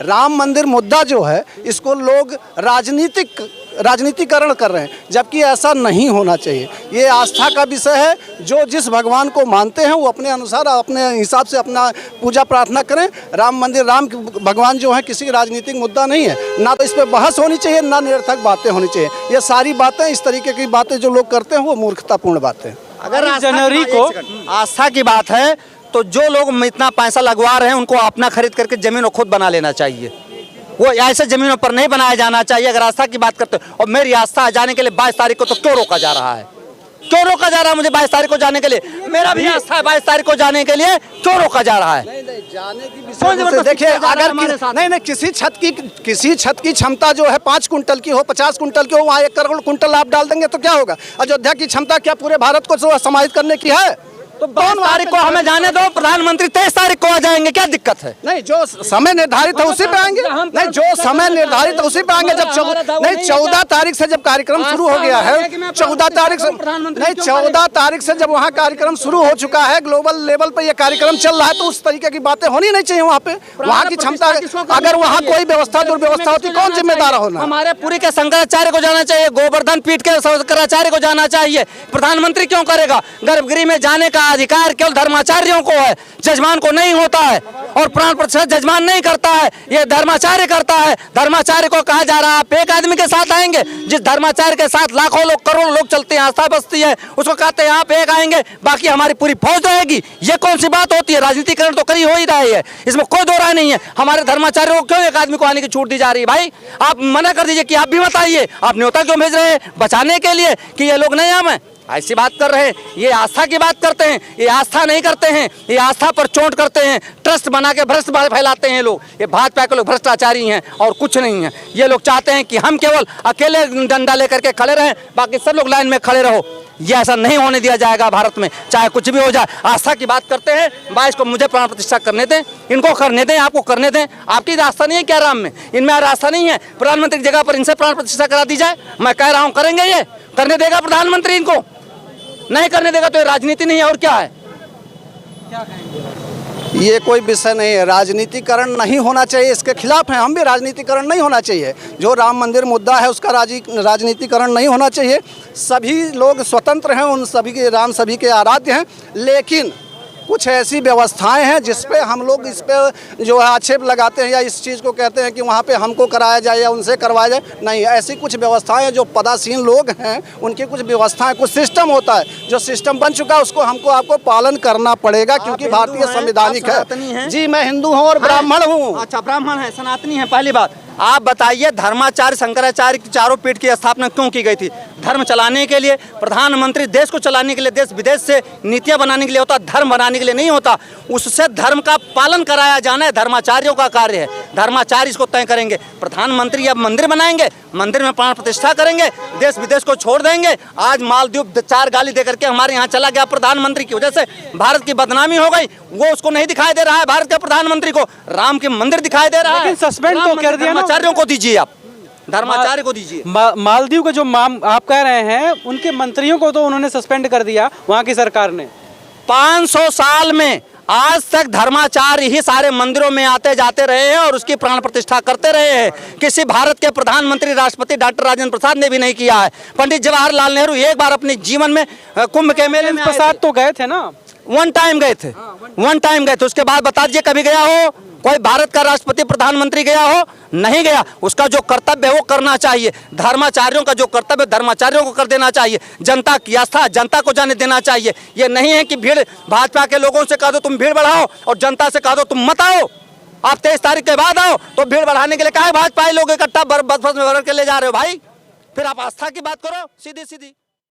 राम मंदिर मुद्दा जो है इसको लोग राजनीतिकरण कर रहे हैं, जबकि ऐसा नहीं होना चाहिए। ये आस्था का विषय है। जो जिस भगवान को मानते हैं वो अपने अनुसार अपने हिसाब से अपना पूजा प्रार्थना करें। राम मंदिर, राम भगवान जो है किसी राजनीतिक मुद्दा नहीं है, ना तो इस पर बहस होनी चाहिए, ना निरर्थक बातें होनी चाहिए। ये सारी बातें, इस तरीके की बातें जो लोग करते हैं वो मूर्खतापूर्ण बातें हैं। अगर जनवरी को आस्था की बात है तो जो लोग इतना पैसा लगवा रहे हैं उनको अपना खरीद करके जमीन को खुद बना लेना चाहिए। वो ऐसे जमीनों पर नहीं बनाया जाना चाहिए। अगर आस्था की बात करते हो, और मेरी आस्था जाने के लिए 22 तारीख को तो क्यों रोका जा रहा है? क्यों रोका जा रहा है मुझे 22 तारीख को जाने के लिए? मेरा भी आस्था है 22 तारीख को जाने के लिए, क्यों रोका जा रहा है? जाने की विषय देखिए, अगर नहीं किसी छत की क्षमता जो है 5 कुंटल की हो, 50 कुंटल की हो, वहाँ 1 करोड़ कुंटल आप डाल देंगे तो क्या होगा? अयोध्या की क्षमता क्या पूरे भारत को समाहित करने की है? तो 22 तारीख को हमें जाने दो, प्रधानमंत्री 23 तारीख को आ जाएंगे, क्या दिक्कत है? नहीं, जो समय निर्धारित है उसी पे आएंगे। नहीं, जो समय निर्धारित है उसी पे आएंगे। जब 14 तारीख से जब कार्यक्रम शुरू हो गया है, 14 तारीख से नहीं, 14 तारीख से जब वहाँ कार्यक्रम शुरू हो चुका है, ग्लोबल लेवल पे ये कार्यक्रम चल रहा है, तो उस तरीके की बातें होनी नहीं चाहिए। वहाँ पे वहाँ की क्षमता, अगर वहाँ कोई व्यवस्था दुर्व्यवस्था होती, कौन जिम्मेदार होना? हमारे पुरी के शंकराचार्य को जाना चाहिए, गोवर्धन पीठ के शंकराचार्य को जाना चाहिए। प्रधानमंत्री क्यों करेगा? गर्भगृह में जाने का अधिकार केवल धर्माचार्यों को है, जजमान को नहीं होता है। और प्राण प्रतिष्ठा जजमान नहीं करता है, ये धर्माचार्य करता है। धर्माचार्य को कहा जा रहा है आप एक आदमी के साथ आएंगे, जिस धर्माचार्य के साथ लाखों लोग, करोड़ों लोग चलते हैं, आस्था बसती है, उसको कहते हैं आप एक आएंगे, बाकी हमारी पूरी फौज रहेगी। ये कौन सी बात होती है? राजनीतिकरण तो कहीं हो ही रहा है, इसमें कोई दो राय नहीं है। हमारे धर्माचार्यों को क्यों एक आदमी को आने की छूट दी जा रही है? भाई आप मना कर दीजिए कि आप भी मत आइए। आप न्योता क्यों भेज रहे हैं? बचाने के लिए कि ये लोग नहीं आए? ऐसी बात कर रहे हैं। ये आस्था की बात करते हैं, ये आस्था नहीं करते हैं, ये आस्था पर चोट करते हैं। ट्रस्ट बना के भ्रष्ट फैलाते हैं लोग। ये भाजपा के लोग भ्रष्टाचारी हैं और कुछ नहीं है। ये लोग चाहते हैं कि हम केवल अकेले डंडा लेकर के खड़े रहें, बाकी सब लोग लाइन में खड़े रहो। ये ऐसा नहीं होने दिया जाएगा भारत में, चाहे कुछ भी हो जाए। आस्था की बात करते हैं, 22 को मुझे प्राण प्रतिष्ठा करने दें, इनको करने दें, आपको करने दें। आपकी आस्था नहीं है क्या राम में? इनमें आस्था नहीं है? प्रधानमंत्री की जगह पर इनसे प्राण प्रतिष्ठा करा दी जाए। मैं कह रहा हूँ करेंगे, ये करने देगा प्रधानमंत्री? इनको नहीं करने देगा तो ये राजनीति नहीं है और क्या है? क्या कहेंगे? ये कोई विषय नहीं है। राजनीतिकरण नहीं होना चाहिए, इसके खिलाफ हैं हम भी। राजनीतिकरण नहीं होना चाहिए। जो राम मंदिर मुद्दा है उसका राजनीतिकरण नहीं होना चाहिए। सभी लोग स्वतंत्र हैं, उन सभी के राम सभी के आराध्य हैं, लेकिन कुछ ऐसी व्यवस्थाएं हैं जिस पे हम लोग इस पे जो है आक्षेप लगाते हैं या इस चीज़ को कहते हैं कि वहाँ पे हमको कराया जाए या उनसे करवाया जाए। नहीं, ऐसी कुछ व्यवस्थाएं हैं, जो पदासीन लोग हैं उनकी कुछ व्यवस्थाएं, कुछ सिस्टम होता है, जो सिस्टम बन चुका है उसको हमको आपको पालन करना पड़ेगा, क्योंकि भारतीय संवैधानिक है। जी, मैं हिंदू हूँ और ब्राह्मण हूँ। अच्छा, ब्राह्मण है, सनातनी है। पहली बात आप बताइए, धर्माचार्य शंकराचार्य की चारों पीठ की स्थापना क्यों की गई थी? धर्म चलाने के लिए। प्रधानमंत्री देश को चलाने के लिए, देश विदेश से नीतियां बनाने के लिए होता, धर्म बनाने के लिए नहीं होता। उससे धर्म का पालन कराया जाना है, धर्माचार्यों का कार्य है। धर्माचार्य इसको तय करेंगे। प्रधानमंत्री अब मंदिर बनाएंगे, मंदिर में प्राण प्रतिष्ठा करेंगे, देश विदेश को छोड़ देंगे। आज मालदीव 4 गाली देकर के हमारे यहाँ चला गया, प्रधानमंत्री की वजह से भारत की बदनामी हो गई। वो उसको नहीं दिखाई दे रहा है, भारत के प्रधानमंत्री को राम के मंदिर दिखाई दे रहा है। सस्पेंड तो कर दिया, धर्माचार्यों को दीजिए, आप धर्माचार्य को दीजिए। मालदीव का जो आप कह रहे हैं, उनके मंत्रियों को तो उन्होंने सस्पेंड कर दिया वहाँ की सरकार ने। 500 साल में आज तक धर्माचार्य ही सारे मंदिरों में आते जाते रहे हैं और उसकी प्राण प्रतिष्ठा करते रहे हैं। किसी भारत के प्रधानमंत्री राष्ट्रपति डॉक्टर राजेंद्र प्रसाद ने भी नहीं किया है। पंडित जवाहरलाल नेहरू एक बार अपने जीवन में कुंभ के मेले में प्रसाद तो गए थे ना, वन टाइम गए थे, वन टाइम गए थे। उसके बाद बता दीजिए कभी गया हो? कोई भारत का राष्ट्रपति प्रधानमंत्री गया हो? नहीं गया। उसका जो कर्तव्य है वो करना चाहिए। धर्माचार्यों का जो कर्तव्य धर्माचार्यों को कर देना चाहिए। जनता की आस्था जनता को जाने देना चाहिए। ये नहीं है कि भीड़, भाजपा के लोगों से कह दो तुम भीड़ बढ़ाओ और जनता से कह दो तुम मत आओ, आप 23 तारीख के बाद आओ। तो भीड़ बढ़ाने के लिए काहे भाजपा लोग इकट्ठा बस में भर के ले जा रहे हो भाई? फिर आप आस्था की बात करो सीधी सीधी।